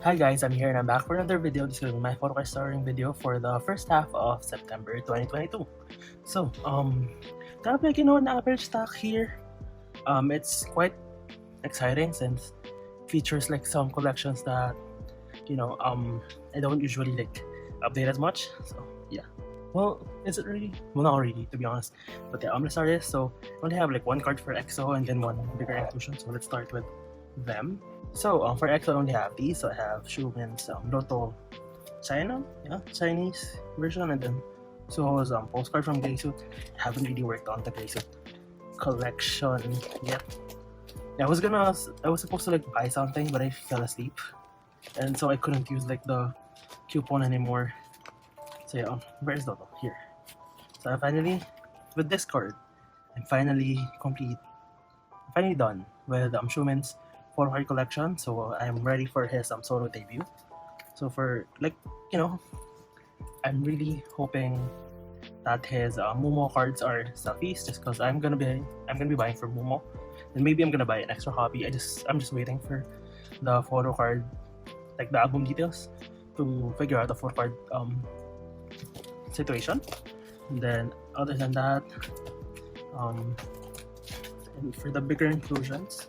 Hi guys, I'm here and I'm back for another video. This is going to be my Photocards starring video for the first half of September 2022. So, got like an average stock here. It's quite exciting since it features like some collections that I don't usually like update as much. So yeah. Well, is it really? Well, not really, to be honest. But yeah, I'm gonna start this. So I only have like one card for EXO and then one bigger inclusion. So let's start with them. So for EXO, I only have these. So I have Xiumin's Loto Chinese version, and then Suho's postcard from Greysuit. I haven't really worked on the Greysuit collection yet. I was supposed to like buy something, but I fell asleep, and so I couldn't use like the coupon anymore. So yeah, where's Loto? Here. So I finally, with this card, I'm finally done with Xiumin's Photocards collection. So I'm ready for his solo debut. So for I'm really hoping that his Momo cards are selfies, just because I'm gonna be buying for Momo, and maybe I'm gonna buy an extra copy. I'm just waiting for the photo card, like the album details, to figure out the photo card situation. And then other than that, and for the bigger inclusions,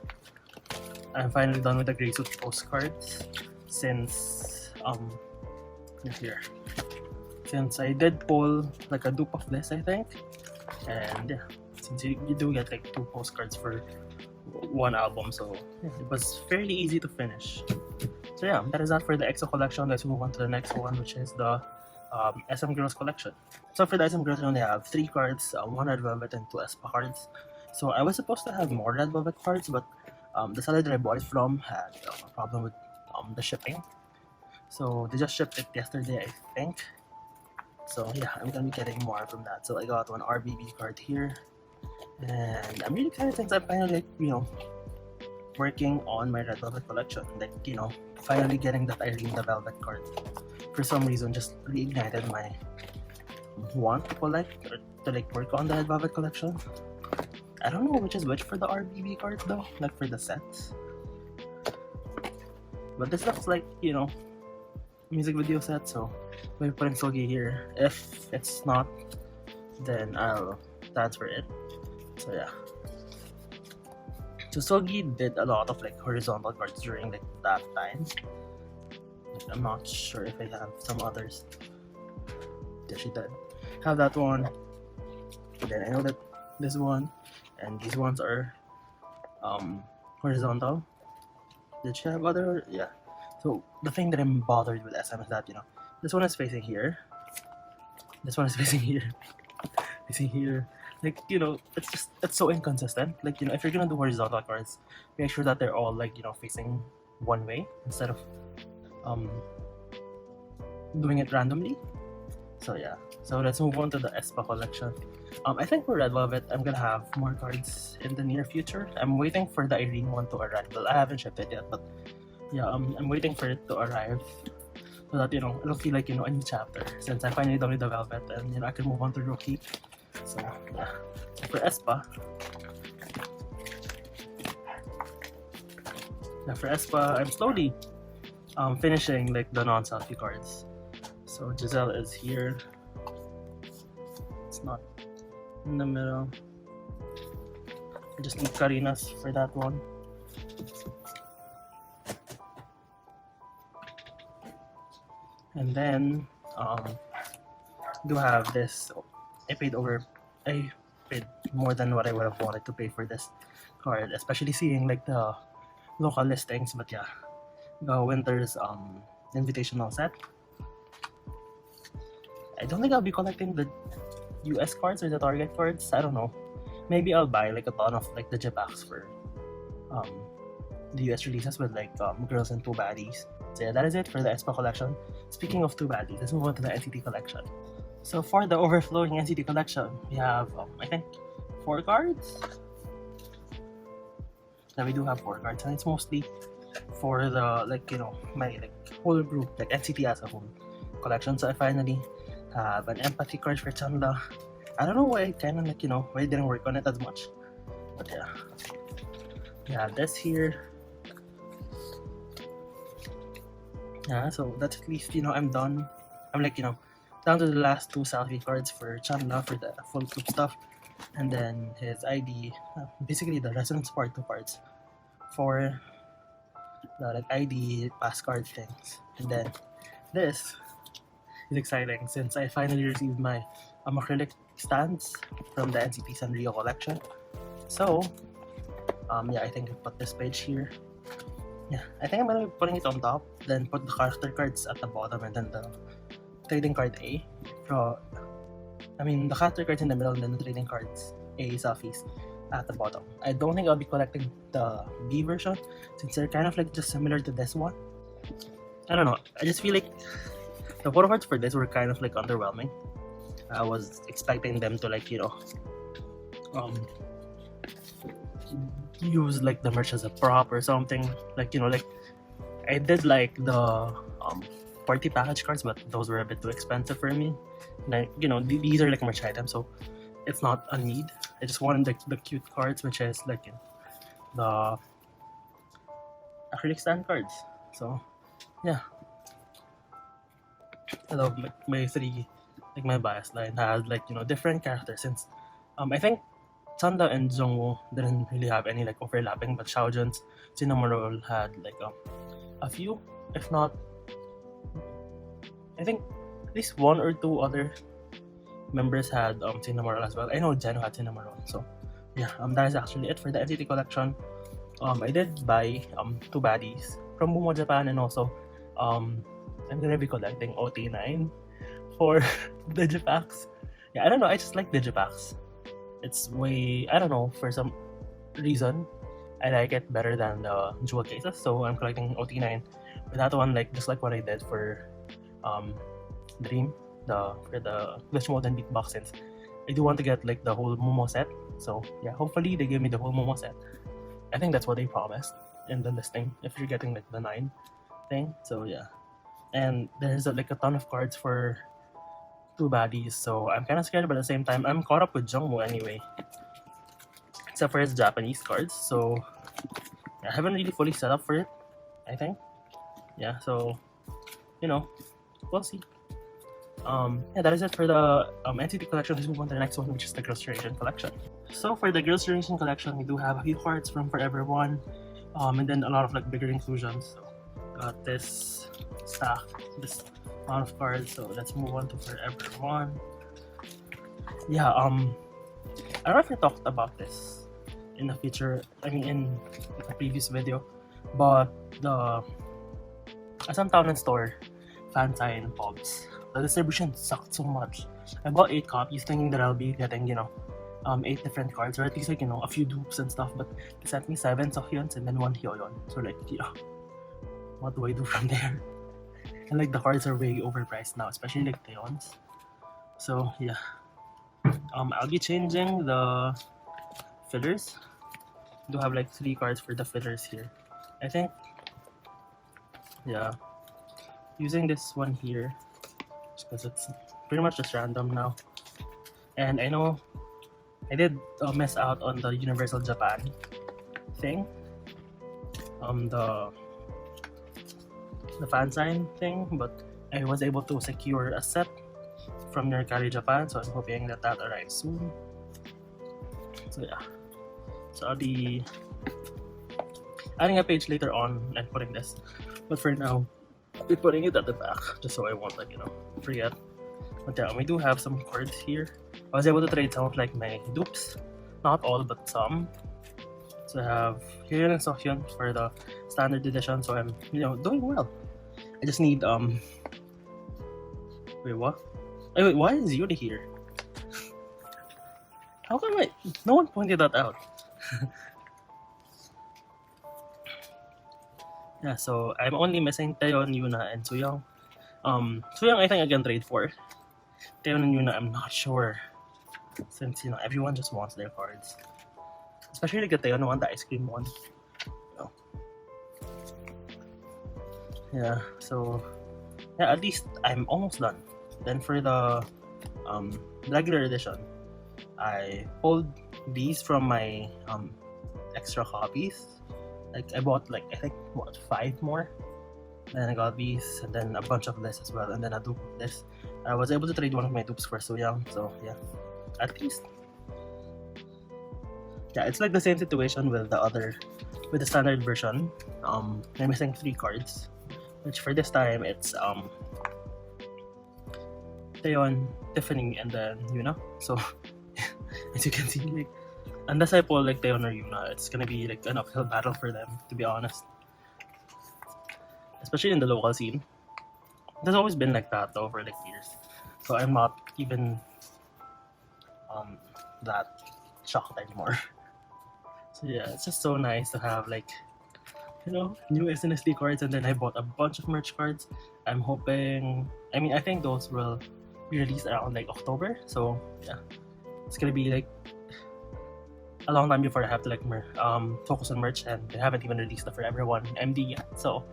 I'm finally done with the Greysuit postcards since here. Since I did pull like a dupe of this, I think, and yeah, since you do get like 2 postcards for one album, so yeah, it was fairly easy to finish. So yeah, that is that for the EXO collection. Let's move on to the next one, which is the SM Girls collection. So for the SM Girls, I only have 3 cards, 1 Red Velvet and 2 Aespa cards. So I was supposed to have more Red Velvet cards, but the seller that I bought it from had a problem with the shipping. So they just shipped it yesterday, I think. So yeah, I'm gonna be getting more from that. So I got one RBB card here, and I'm really excited since I'm finally working on my Red Velvet collection. Finally getting that Irene the Velvet card. For some reason, just reignited my want to collect or to work on the Red Velvet collection. I don't know which is which for the RBB cards though, like for the sets. But this looks like music video set, so we're putting Sogi here. If it's not, then I'll transfer it. So yeah. So Sogi did a lot of horizontal cards during that time. I'm not sure if I have some others. Yeah, she did have that one. Then I know that this one and these ones are horizontal. Did she have other? Yeah. So the thing that I'm bothered with SM is that this one is facing here. This one is facing here. Facing here. It's so inconsistent. If you're gonna do horizontal cards, make sure that they're all facing one way instead of doing it randomly. So yeah. So let's move on to the Aespa collection. I think for Red Velvet, I'm gonna have more cards in the near future. I'm waiting for the Irene one to arrive. Well, I haven't shipped it yet, but yeah, I'm waiting for it to arrive so that it'll feel like a new chapter. Since I finally done with the Velvet, and I can move on to Rookie. So yeah. So for Aespa, I'm slowly finishing the non-selfie cards. So Giselle is here. It's not in the middle. I just need Karina's for that one. And then do have this. I paid more than what I would have wanted to pay for this card, especially seeing the local listings. But yeah, the Winter's invitational set. I don't think I'll be collecting the US cards or the Target cards. I don't know. Maybe I'll buy a ton of the J-packs for the US releases with Girls and 2 Baddies. So yeah, that is it for the Aespa collection. Speaking of 2 Baddies, let's move on to the NCT collection. So for the overflowing NCT collection, we have I think 4 cards. Now we do have 4 cards, and it's mostly for the my whole group, NCT as a whole collection. So I finally have an empathy card for Chungha. I don't know why I kind of why I didn't work on it as much, but yeah. We have this here. Yeah, so that's at least, I'm done. I'm like, down to the last two selfie cards for Chungha for the full group stuff, and then his ID, basically the resonance part 2 cards for the like ID pass card things. And then this is exciting since I finally received my acrylic stands from the NCT Sanrio collection. So yeah, I think I put this page here. Yeah, I think I'm gonna be putting it on top, then put the character cards at the bottom, and then the trading card A. The character cards in the middle, and then the trading cards A selfies at the bottom. I don't think I'll be collecting the B version since they're kind of like just similar to this one. I don't know. I just feel like the photo cards for this were kind of like underwhelming. I was expecting them to like use like the merch as a prop or something. Like I did like the party package cards, but those were a bit too expensive for me. Like these are like merch items, so it's not a need. I just wanted the cute cards, which is like the acrylic stand cards. So yeah, I love like my three, like my bias line has like different characters since I think Chanda and Jungwoo didn't really have any like overlapping, but Xiaojun's Cinnamon Roll had like a few, if not, I think at least one or two other members had Cinnamon Roll as well. I know Jeno had Cinnamon Roll, so yeah, that is actually it for the NCT collection. I did buy 2 baddies from Momo Japan, and also I'm gonna be collecting OT9 for Digipacks. Yeah, I don't know, I just like Digipacks. It's way, I don't know, for some reason I like it better than the jewel cases, so I'm collecting OT9 with that one, like just like what I did for Dream, for the glitch mode and beatbox, since I do want to get like the whole Momo set. So yeah, hopefully they give me the whole Momo set. I think that's what they promised in the listing if you're getting like the 9 thing. So yeah, and there's like a ton of cards for 2 baddies, so I'm kind of scared, but at the same time I'm caught up with Jungwoo anyway, except for his Japanese cards. So I haven't really fully set up for it, I think. Yeah, so we'll see. Yeah, that is it for the NCT collection. Let's move on to the next one, which is the Girls' Generation collection. So for the Girls' Generation collection, we do have a few cards from Forever One, and then a lot of like bigger inclusions. So got this stack, this amount of cards. So let's move on to Forever One. Yeah, I don't know if I talked about this in the feature, in the previous video, but the Assam Town and Store fan sign pops, the distribution sucked so much. I bought 8 copies thinking that I'll be getting 8 different cards, or at least like a few dupes and stuff, but they sent me 7 Sohyuns and then 1 Hyoyeon. So like what do I do from there? And like the cards are way overpriced now, especially like Taeyon's. So yeah, I'll be changing the fillers. I do have like 3 cards for the fillers here, I think. Yeah, using this one here just because it's pretty much just random now. And I know I did miss out on the Universal Japan thing, the fan sign thing, but I was able to secure a set from Mercari Japan, so I'm hoping that arrives soon. So yeah, so I'll be adding a page later on and putting this, but for now I'll be putting it at the back just so I won't forget. But yeah, we do have some cards here. I was able to trade some of like my dupes, not all but some. So I have Hyoyeon and Sohyun for the standard edition, so I'm doing well. I just need wait, what? Wait, why is Yuri here? How come no one pointed that out? Yeah, so I'm only missing Taeyeon, Yuna, and Sooyoung. Sooyoung I think I can trade for. Taeyeon and Yuna I'm not sure, since everyone just wants their cards, especially like the Taeyeon one, the ice cream one. Yeah, so yeah, at least I'm almost done. Then for the regular edition, I pulled these from my extra copies. Like I bought like I think 5 more Then I got these, and then a bunch of this as well, and then a dupe of this. I was able to trade one of my dupes for So Young, so yeah, at least. Yeah, it's like the same situation with the standard version. I'm missing 3 cards, which for this time it's Taeyeon, Tiffany, and then Yuna. So as you can see, like unless I pull like Taeyeon or Yuna, it's gonna be like an uphill battle for them, to be honest. Especially in the local scene. There's always been like that over like years. So I'm not even that shocked anymore. So yeah, it's just so nice to have like, you know, new SNSD cards, and then I bought a bunch of merch cards. I'm hoping, I mean, I think those will be released around like October. So yeah, it's gonna be like a long time before I have to like focus on merch, and they haven't even released the Forever One MD yet. So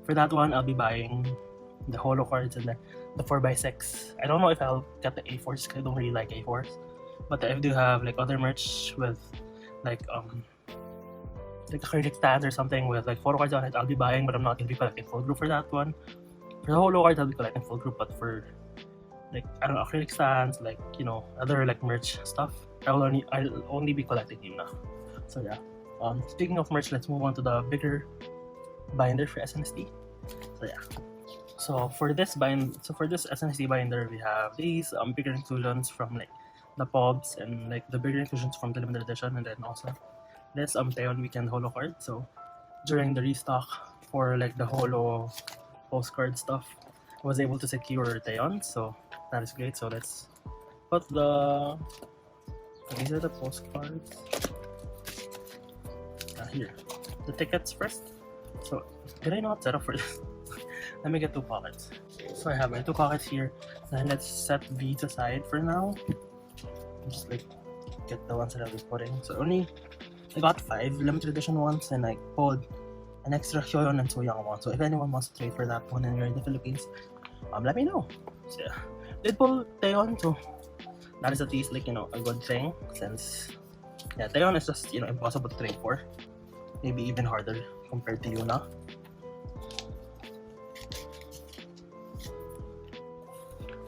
for that one, I'll be buying the holo cards and the 4x6. I don't know if I'll get the A4s because I don't really like A4s, but I do have like other merch with like acrylic stands or something with like photo cards on it. I'll be buying, but I'm not gonna be collecting full group for that one. For the holo cards, I'll be collecting full group, but for like, I don't know, acrylic stands, like, you know, other like merch stuff, I'll only be collecting Yuna. So yeah. Speaking of merch, let's move on to the bigger binder for SNSD. So yeah. So for this SNSD binder, we have these bigger inclusions from like the pubs, and like the bigger inclusions from the limited edition, and then also this Taeyeon Weekend holo card. So during the restock for like the holo postcard stuff, I was able to secure Taeyeon, so that is great. So let's put these are the postcards. Here, the tickets first. So did I not set up for this? Let me get 2 pockets. So I have my 2 pockets here, and let's set these aside for now. Just like get the ones that I'll be putting. So I got 5 limited edition ones, and I pulled an extra Hyoyeon and So Young one. So if anyone wants to trade for that one and you're in the Philippines, let me know. So yeah, did pull Taeyeon, so that is at least like, you know, a good thing, since yeah, Taeyeon is just, you know, impossible to trade for. Maybe even harder compared to Yuna.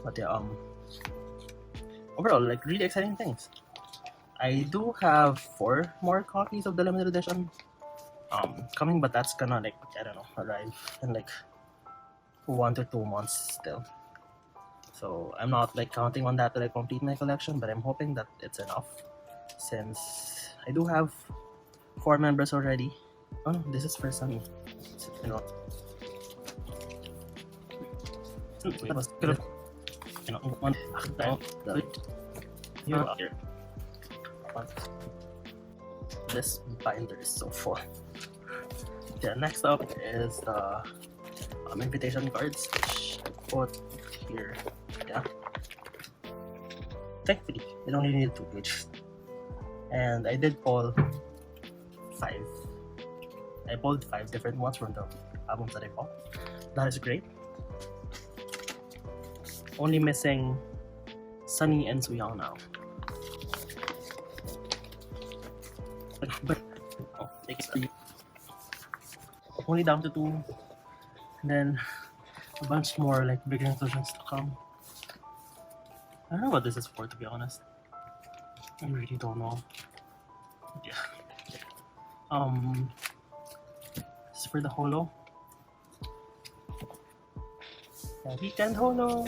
But yeah, overall, like really exciting things. I do have 4 more copies of the limited edition coming, but that's gonna like, I don't know, arrive in like 1 to 2 months still. So I'm not like counting on that to like complete my collection, but I'm hoping that it's enough, since I do have 4 members already. Oh no, this is for Sunny. You know, one here. This binder is so full. Yeah, next up is the invitation cards, which I put here. Yeah, thankfully I only need 2 pages, and I did pull 5. I pulled 5 different ones from the albums that I bought. That is great. Only missing Sunny and So Young now. But oh, take it. Only down to 2, and then a bunch more like bigger inclusions to come. I don't know what this is for, to be honest. I really don't know. Yeah. This is for the holo. Yeah, weekend holo.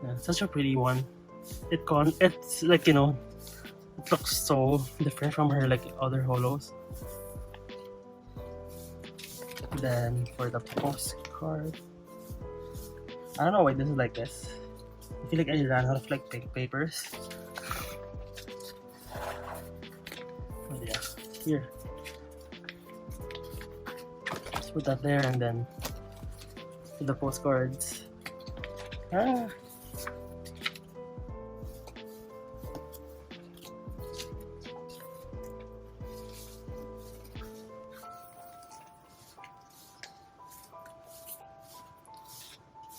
Yeah, such a pretty one. It's like, you know, it looks so different from her like other holos. Then for the postcard, I don't know why this is like this. I feel like I ran out of like pink papers. Oh yeah, here. Let's put that there, and then the postcards.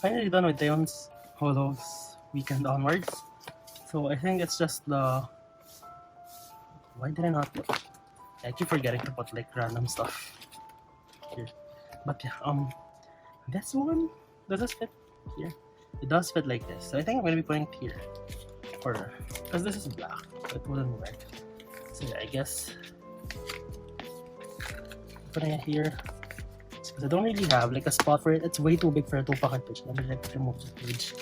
Finally done with Taeyeon's holos weekend onwards. So I think it's just the... Why did I not... I keep forgetting to put like random stuff here. But yeah, this one, does this fit here? It does fit like this. So I think I'm gonna be putting it here. Or, because this is black, so it wouldn't work. So yeah, I guess putting it here. Because I don't really have like a spot for it. It's way too big for a 2-pocket page. Let me like remove this page.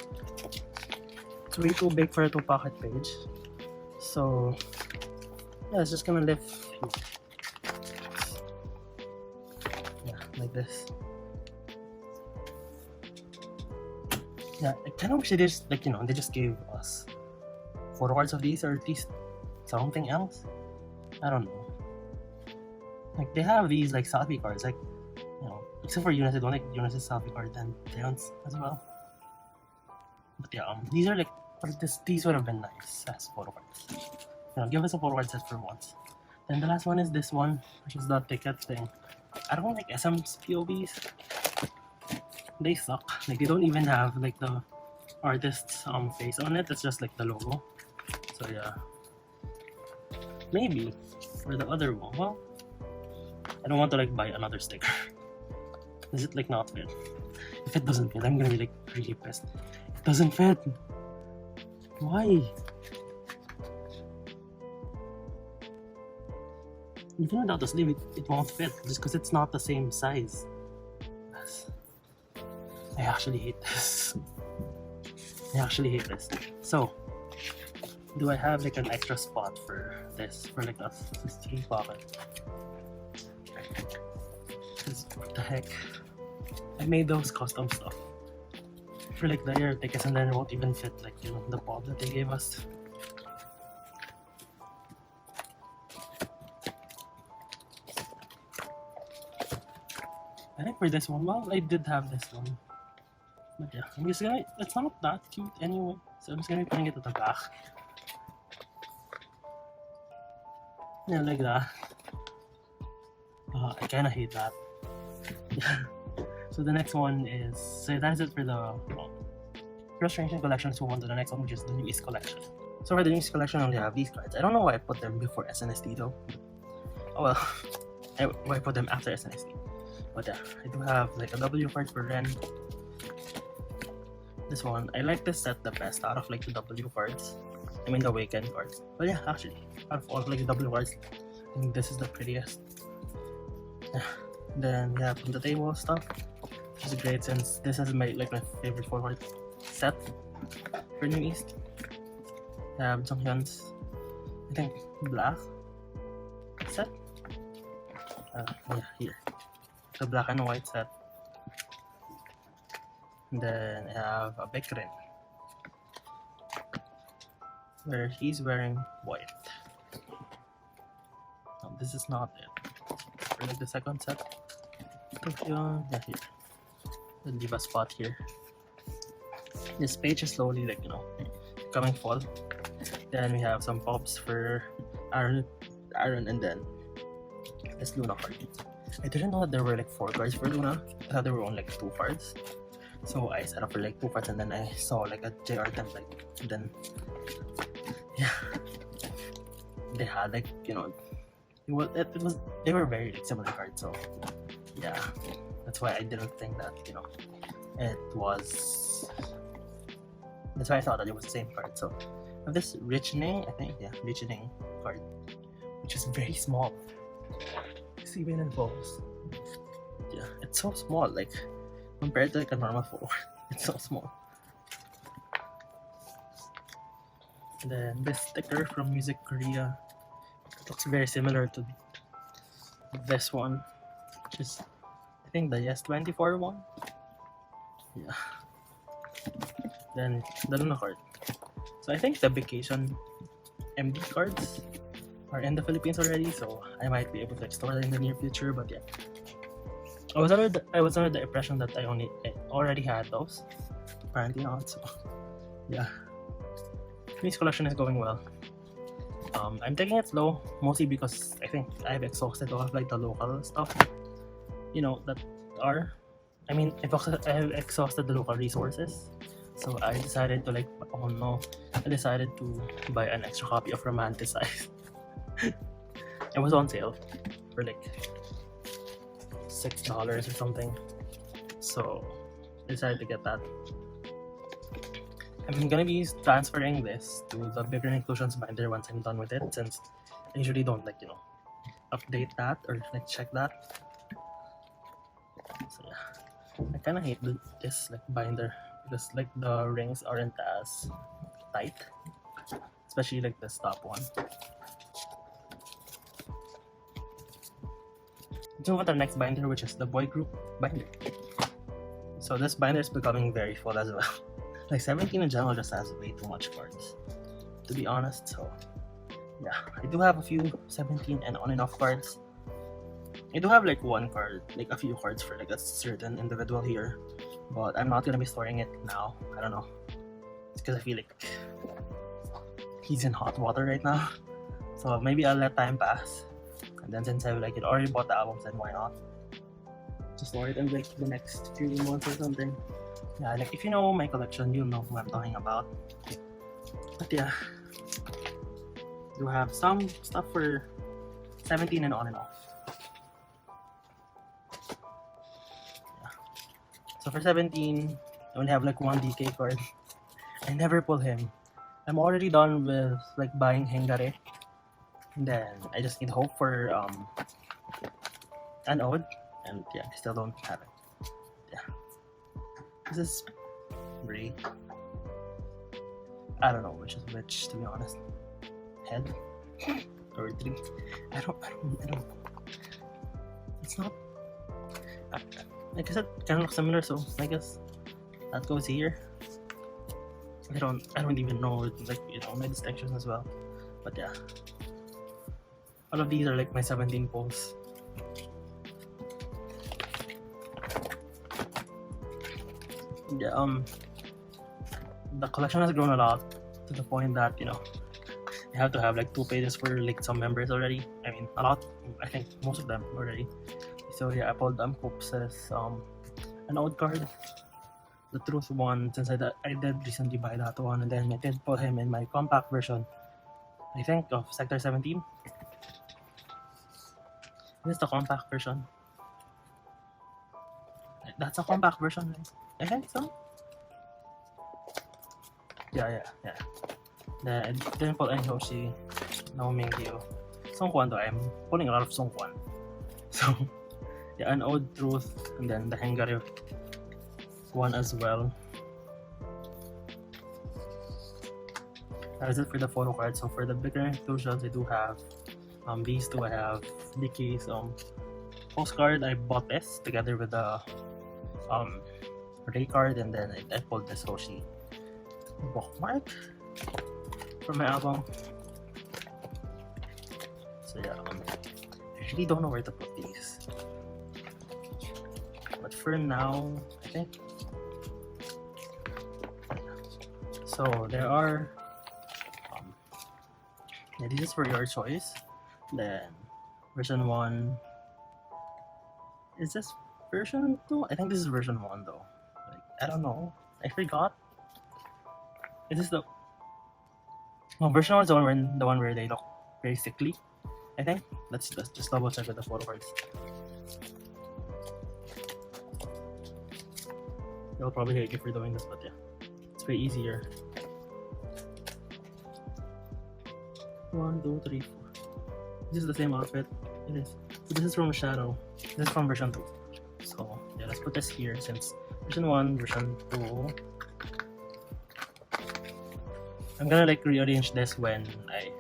It's way too big for a 2-pocket page. So yeah, it's just gonna live here. Yeah, like this. Yeah, I kind of wish they just like, you know, they just gave us photocards of these, or at least something else. I don't know. Like they have these like selfie cards, like, you know, except for Eunice, I don't like Eunice's selfie card and Leon's as well. But yeah, these are like, these would have been nice as photocards. You know, give us a photocard set for once. Then the last one is this one, which is the ticket thing. I don't like SM's POVs. They suck. Like they don't even have like the artist's face on it. It's just like the logo. So yeah, maybe for the other one. Well, I don't want to like buy another sticker. Is it like not fit? If it doesn't fit, I'm gonna be like really pissed. It doesn't fit. Why? Even without the sleeve, it won't fit just because it's not the same size. I actually hate this. I actually hate this. So, do I have like an extra spot for this? For like a 3-pocket? What the heck? I made those custom stuff for like the air tickets, and then it won't even fit like, you know, the pod that they gave us. I think for this one, well, I did have this one. But yeah, I'm just gonna, it's not that cute anyway, so I'm just gonna be putting it at the back. Yeah, like that. I kinda hate that. So the next one is, so that's it for the Frustration collection. So on to the next one, which is the new EST collection. So for the new EST collection, I only have these cards. I don't know why I put them before SNSD though. Oh well, why I put them after SNSD. But yeah, I do have like a W card for Ren. This one, I like this set the best out of like the W cards. I mean the Awaken cards. But yeah, actually, out of all like the W cards, I think this is the prettiest. Yeah. Then we have from the table stuff, which is great since this is my favorite 4-card set for New East. I have Junghyun's, I think, black set. Yeah, here. The black and white set. And then I have a Bikrin, where he's wearing white. No, this is not it. For like the second set. Yeah, here. Then leave a spot here. This page is slowly like, you know, becoming full. Then we have some pops for Aaron, and then this Luna card. I didn't know that there were like 4 cards for Luna. I thought there were only like 2 cards. So I set up for like 2 cards, and then I saw like a JR template. And then yeah, they had like, you know, they were very like similar cards. So yeah, that's why I didn't think that, you know, it was. That's why I thought that it was the same card. So I have this Richening, I think, yeah, Richening card, which is very small. See when it falls. Yeah, it's so small, like compared to like a normal 4. It's so small. And then this sticker from Music Korea. It looks very similar to this one, which is I think the S24 one. Yeah. Then the Luna card. So I think the vacation MD cards are in the Philippines already, so I might be able to explore that in the near future. But yeah, I was under the impression that I already had those. Apparently not. So yeah, this collection is going well. I'm taking it slow, mostly because I think I've exhausted all of like the local stuff, you know, that are. I mean, I've exhausted the local resources, so I decided to like, oh no, I decided to buy an extra copy of Romanticize. It was on sale for like $6 or something, so I decided to get that. I'm gonna be transferring this to the bigger inclusions binder once I'm done with it, since I usually don't like, you know, update that or like check that. So yeah, I kind of hate this like binder because like the rings aren't as tight, especially like this top one. So with the next binder, which is the boy group binder. So this binder is becoming very full as well. Like 17 in general just has way too much cards, to be honest. So yeah, I do have a few 17 and on and off cards. I do have like one card, like a few cards for like a certain individual here, but I'm not gonna be storing it now. I don't know. It's because I feel like he's in hot water right now. So maybe I'll let time pass. And then since I've like already bought the albums, then why not just store it in like the next few months or something. Yeah, like if you know my collection, you'll know who I'm talking about. But yeah, do have some stuff for 17 and on and off. Yeah. So for 17, I only have like one DK card. I never pull him. I'm already done with like buying Hengare. And then I just need hope for an ode, and yeah, I still don't have it. Yeah. This is great. I don't know which is which, to be honest. Head or three. I don't know. It's not. Like I said, kind of looks similar, so I guess that goes here. I don't even know, like, you know, my distinctions as well. But yeah, all of these are like my 17 pulls. Yeah, the collection has grown a lot to the point that, you know, I have to have like 2 pages for like some members already. I mean, a lot. I think most of them already. So yeah, I pulled Coops's an old card, the Truth one, since I did recently buy that one, and then I did pull him in my compact version, I think, of Sector 17. This is the compact version. That's a compact version, right? I think so. Yeah. Then I didn't pull any Hoshi, no Mingyu. Songkwan though, I'm pulling a lot of Songkwan. So yeah, an Old Truth, and then the Hengare one as well. That is it for the photo cards. So for the bigger inclusions, I do have these two. I have Dicky's postcard. I bought this together with the Ray card, and then I pulled this Hoshi bookmark for my album. So yeah, I really don't know where to put these, but for now, I think. So there are yeah, this is for your choice. Then version 1. Is this version 2? I think this is version 1 though. Like, I don't know. I forgot. Is this the version 1 is the one where they look very sickly, I think. Let's just double check with the photo cards. They'll probably hate you for doing this, but yeah, it's way easier. 1, 2, 3, 4. This is the same outfit. It is. So this is from Shadow. This is from version 2. So yeah, let's put this here since version 1, version 2. I'm gonna like rearrange this when I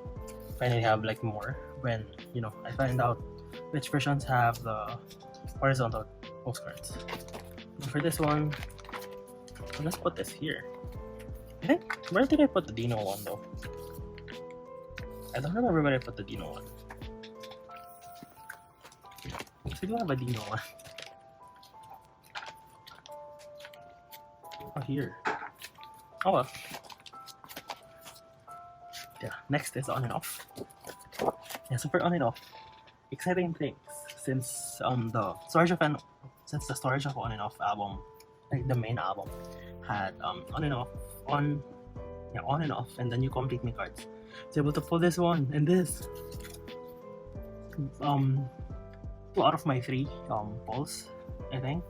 finally have like more. When, you know, I find out which versions have the horizontal postcards. And for this one, let's put this here. I think, where did I put the Dino one though? I don't remember where I put the Dino one. I do have a Dino one. Oh, here. Oh well. Yeah, next is on and off. Yeah, so for on and off, exciting things since the storage of on and off album, like the main album, had on and off, on and off, and then you complete me cards. I was able to pull this one and this. 2 out of my 3 polls, I think.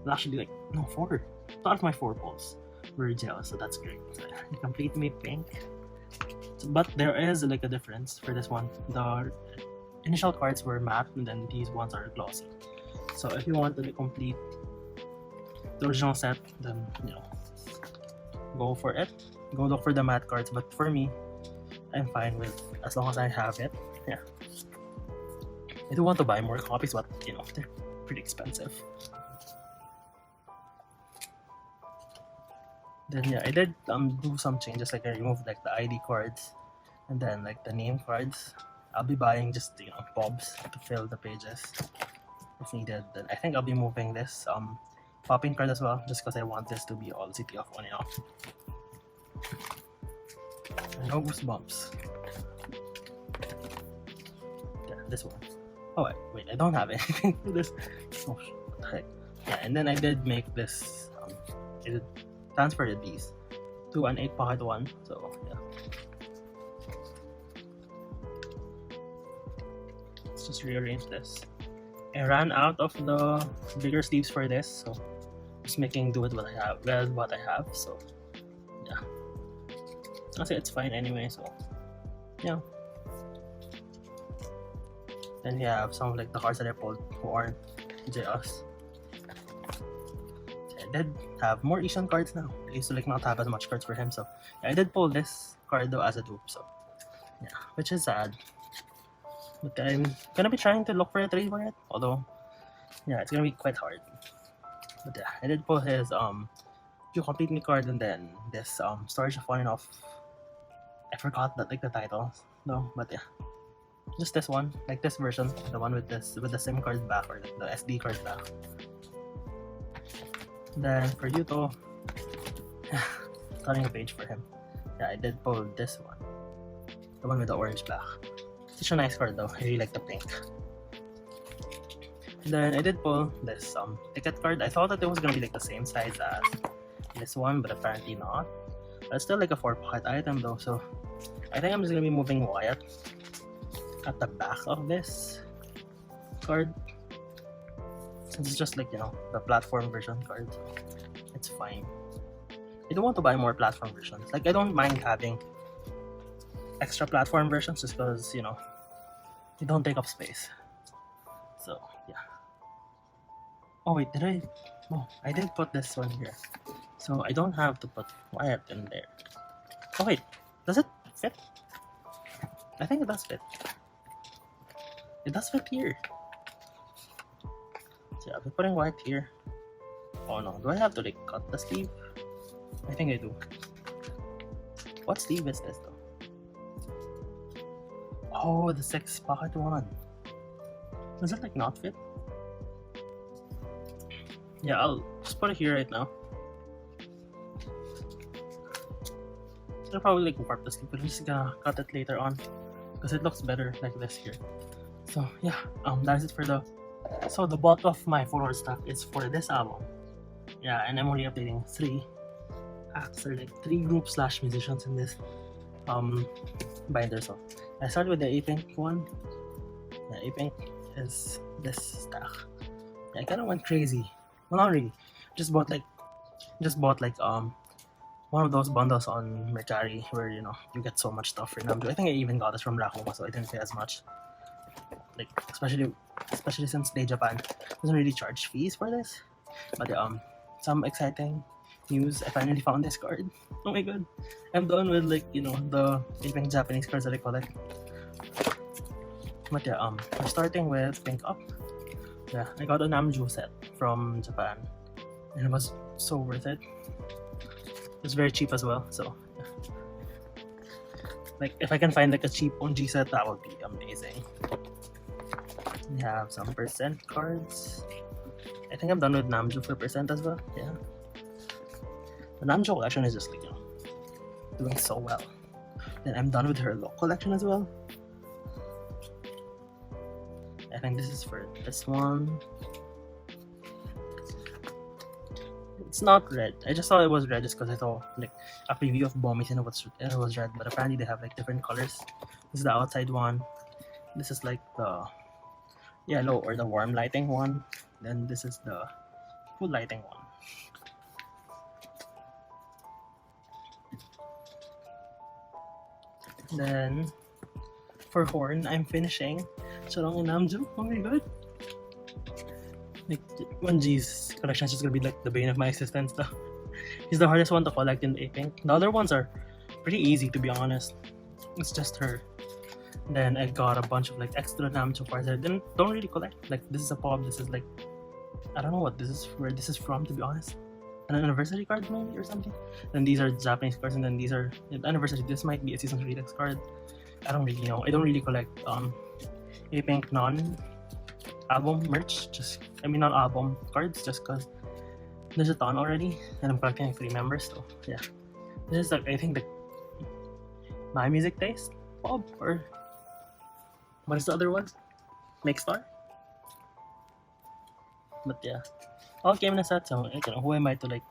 Well, actually, like, no, 4. 2 out of my 4 polls were gel, so that's great. It complete me pink. But there is like a difference for this one. The initial cards were matte, and then these ones are glossy. So if you want to complete the original set, then go for it. Go look for the matte cards. But for me, I'm fine with as long as I have it. Yeah. I do want to buy more copies, but they're pretty expensive. Then yeah, I did do some changes, like I removed like the ID cards and then like the name cards. I'll be buying just bobs to fill the pages if needed. Then I think I'll be moving this popping card as well, just because I want this to be all city of on and off. No goosebumps. Yeah, this one. Oh wait, I don't have anything for this. Oh, what the heck? Yeah, and then I did make this. I did transferred these to an 8 pocket one. So yeah. Let's just rearrange this. I ran out of the bigger sleeves for this, so just making do with what I have. So yeah. I'll say it's fine anyway, so yeah. Then you have some like the cards that I pulled who aren't JS. I did have more Asian cards now. I used to like not have as much cards for him, so yeah, I did pull this card though as a dupe, so yeah, which is sad. But I'm gonna be trying to look for a trade for it, although yeah, it's gonna be quite hard. But yeah, I did pull his You Complete Me card, and then this Storage of On and Off. I forgot that like the title though, but yeah, just this one, like this version, the one with the SIM card back or like the SD card back. Then for Yuto, cutting a page for him. Yeah, I did pull this one, the one with the orange back. Such a nice card though. I really like the pink. And then I did pull this ticket card. I thought that it was gonna be like the same size as this one, but apparently not. But it's still like a 4 pocket item though, so I think I'm just gonna be moving Wyatt at the back of this card. Since it's just like the platform version card, it's fine. I don't want to buy more platform versions. Like I don't mind having extra platform versions just because they don't take up space. So yeah. Oh wait, did I? Oh, I did put this one here, so I don't have to put Wyatt in there. Oh wait, does it fit? I think it does fit. It does fit here. So yeah, I'll be putting Wyatt here. Oh no, do I have to like cut the sleeve? I think I do. What sleeve is this though? Oh, the 6 pocket one. Does it like not fit? Yeah, I'll just put it here right now. I'll probably like warp the sleeve, but I'm just gonna cut it later on because it looks better like this here. So yeah, that's it for the. So the bulk of my forward stuff is for this album. Yeah, and I'm only updating 3 acts or like 3 groups / musicians in this binder. So I started with the Apink one. Yeah, Apink is this stack. Yeah, I kind of went crazy. Well, not really. Just bought like one of those bundles on Mercari where you get so much stuff for Namjoon. I think I even got this from Rakuma, so I didn't pay as much. Like especially since Day Japan doesn't really charge fees for this. But some exciting news. I finally found this card. Oh my god, I'm done with like the Apink Japanese cards that I collect. But yeah, we're starting with Pink Up. Yeah, I got a Namjoon set from Japan, and it was so worth it. It's very cheap as well, so yeah. Like if I can find like a cheap ONG set, that would be amazing. We have some percent cards. I think I'm done with Namjoon for percent as well. Yeah, the Namjoon collection is just like doing so well. Then I'm done with her look collection as well. I think this is for this one. It's not red. I just thought it was red just because I saw like a preview of Bommies and it was red, but apparently they have like different colors. This is the outside one. This is like the yellow or the warm lighting one. Then this is the cool lighting one. Then for horn, I'm finishing Charong and Namju. Oh my god. Like 1G's collection is just gonna be like the bane of my existence though. He's the hardest one to collect in the Apink. The other ones are pretty easy to be honest. It's just her. Then I got a bunch of like extra Namjo cards I don't really collect. Like this is a pop, this is like I don't know what this is where this is from to be honest. An anniversary card maybe or something. Then these are Japanese cards and then these are anniversary. This might be a season 3 Dex card. I don't really know. I don't really collect Apink non-album merch. Non-album cards just because there's a ton already and I'm collecting 3 members, so yeah. This is like I think the My Music Taste Bob or what is the other one? Make Star? But yeah. All came in a set, so who am I to like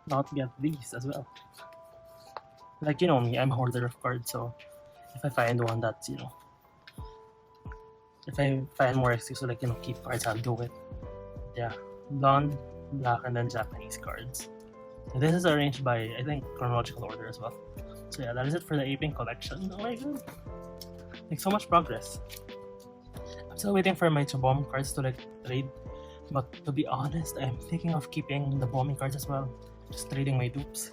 not get these as well? Like you know me, I'm a hoarder of cards, so if I find one that's if I find more excuse to keep cards, I'll do it. Yeah, blonde, black, and then Japanese cards. And this is arranged by I think chronological order as well. So yeah, that is it for the Apink collection. Oh my god, like so much progress. I'm still waiting for my bomb cards to trade, but to be honest, I'm thinking of keeping the bombing cards as well. Just trading my dupes.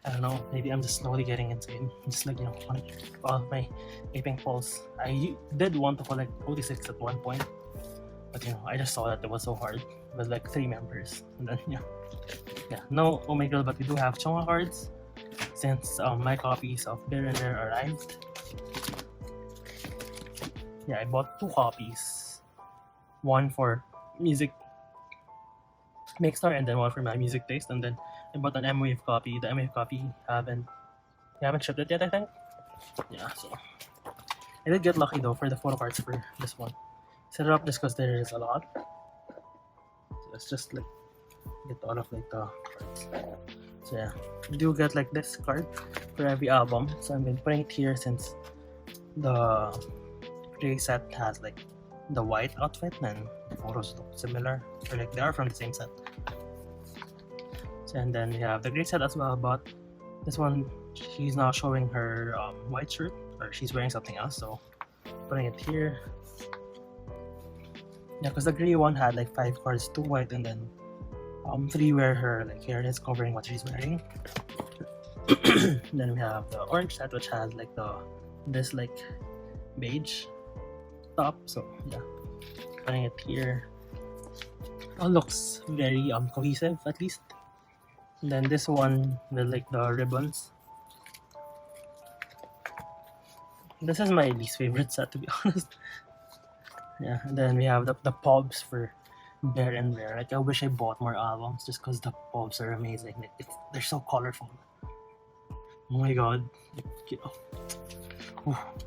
I don't know, maybe I'm just slowly getting insane. Just on all of my Apink pulls. I did want to collect 46 at one point, but I just saw that it was so hard with like 3 members. And then yeah, no oh my god, but we do have Chungha cards since my copies of Bear and Rare arrived. Yeah, I bought 2 copies. One for music Make Star and then one for My Music Taste, and then I bought an M-Wave copy. The M-Wave copy haven't shipped it yet, I think. Yeah, so I did get lucky though for the Photocards for this one. Set it up just because there is a lot. So let's just get all of the cards. So yeah, we do get this card for every album. So I'm putting it here since the set has the white outfit and the photos look similar, or they are from the same set. So, and then we have the gray set as well, but this one she's now showing her white shirt, or she's wearing something else, so putting it here. Yeah, because the gray one had 5 cards, 2 white, and then 3 where her hair is covering what she's wearing. Then we have the orange set, which has this beige top, so yeah, putting it here. All looks very cohesive at least. And then this one with the ribbons. This is my least favorite set to be honest. Yeah, and then we have the pubs for Bear and Rare. I wish I bought more albums just because the pubs are amazing. They're so colorful. Oh my god,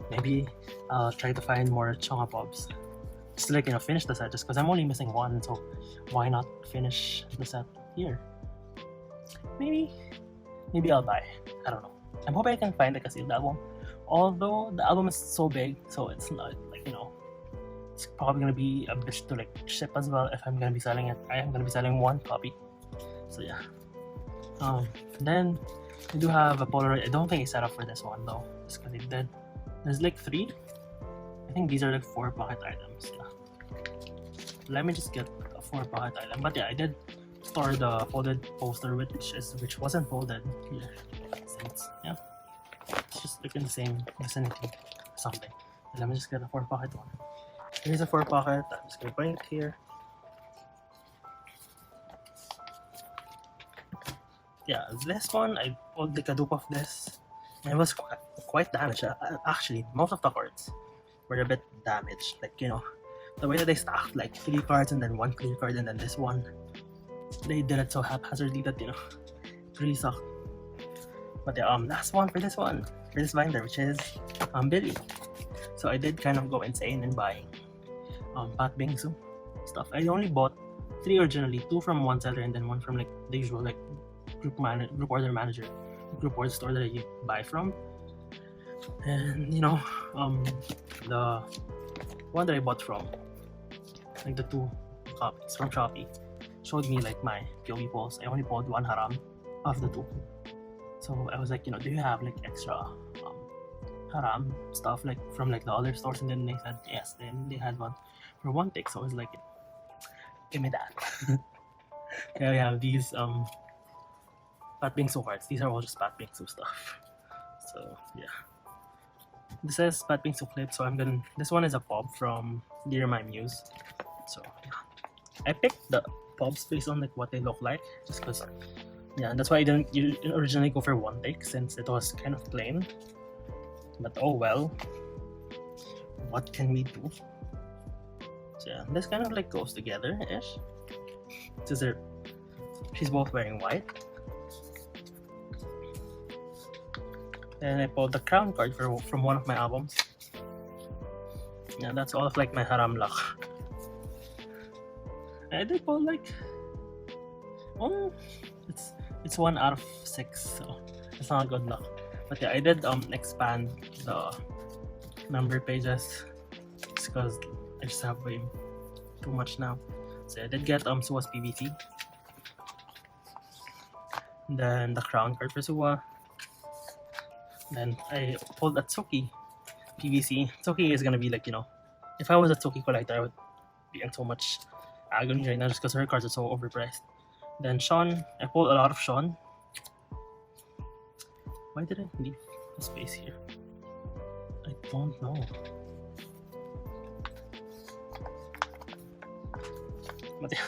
maybe I'll try to find more Chungha pubs. Just to finish the set, just because I'm only missing one, so why not finish the set here? Maybe I'll buy. I don't know. I'm hoping I can find a sealed album. Although the album is so big, so it's not it's probably gonna be a bitch to ship as well if I'm gonna be selling it. I am gonna be selling 1 copy. So yeah. Then we do have a Polaroid. I don't think I set up for this one though, just because it did. There's 3. I think these are 4 pocket items. Yeah. Let me just get a 4 pocket item. But yeah, I did store the folded poster which wasn't folded here. Since yeah, it's just in the same vicinity or something. Let me just get a 4 pocket one. Here's a 4 pocket. I'm just gonna put it here. Yeah, this one I pulled a dupe of this. And it was quite damaged. Actually, most of the cards were a bit damaged. The way that they stacked 3 cards and then 1 clear card and then this one, they did it so haphazardly that it really sucked. But yeah, last one for this binder, which is Billlie. So I did kind of go insane in buying Pat Bingsu stuff. I only bought 3 originally, 2 from one seller and then 1 from the usual group order store that you buy from. And the one that I bought from, like the 2 copies from Shopee, showed me like my POV polls. I only pulled 1 haram of the 2. So I was like, do you have like extra haram stuff like from like the other stores? And then they said yes, then they had one for 1 tick. So I was like, give me that. Yeah, we have these Pat Bingsu cards. These are all Pat Bingsu stuff. So yeah, this is Pat Bingsu clip. So this one is a pop from Dear My Muse. So yeah, I picked the pops based on like what they look like, just because. Yeah, and that's why I didn't originally go for 1 take, since it was kind of plain. But oh well, what can we do? So yeah, this kind of like goes together-ish. She's both wearing white. And I pulled the crown card from one of my albums. Yeah, that's all of like my haram luck. I did pull like, it's 1 out of 6, so it's not good luck. But yeah, I did expand the member pages just because I just have way too much now. So I did get Suwa's PVC. Then the crown card for Suwa. Then I pulled a Tsuki PVC. Tsuki is gonna be like, if I was a Tsuki collector, I would be in so much agony right now just because her cards are so overpriced. Then Sean, I pulled a lot of Sean. Why did I leave the space here? I don't know. But yeah.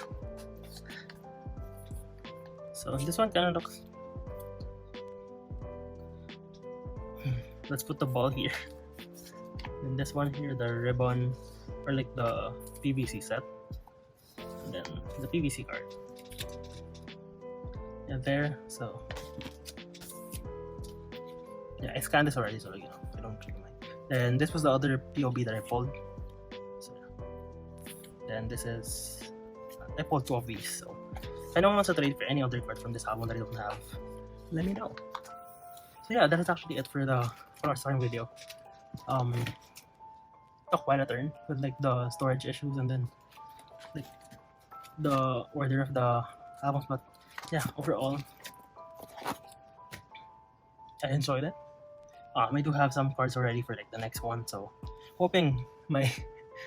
So this one kind of looks. Let's put the ball here. And this one here, the ribbon, or like the PVC set. And then the PVC card. Yeah, there. So yeah, I scanned this already, so I don't really mind. Then this was the other POB that I pulled. So yeah. Then this is, I pulled 2 of these. So if anyone wants to trade for any other card from this album that I don't have, let me know. So yeah, that is actually it for our starting video. Took quite a turn with like the storage issues and then like the order of the albums, but yeah, overall I enjoyed it. I do have some cards already for like the next one, so hoping my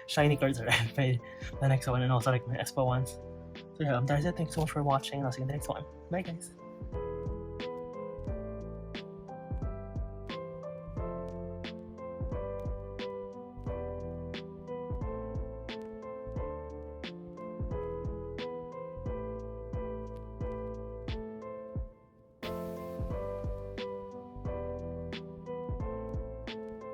shiny cards are ready for the next one, and also like my Aespa ones. So yeah, that's it. Thanks so much for watching, and I'll see you in the next one. Bye guys.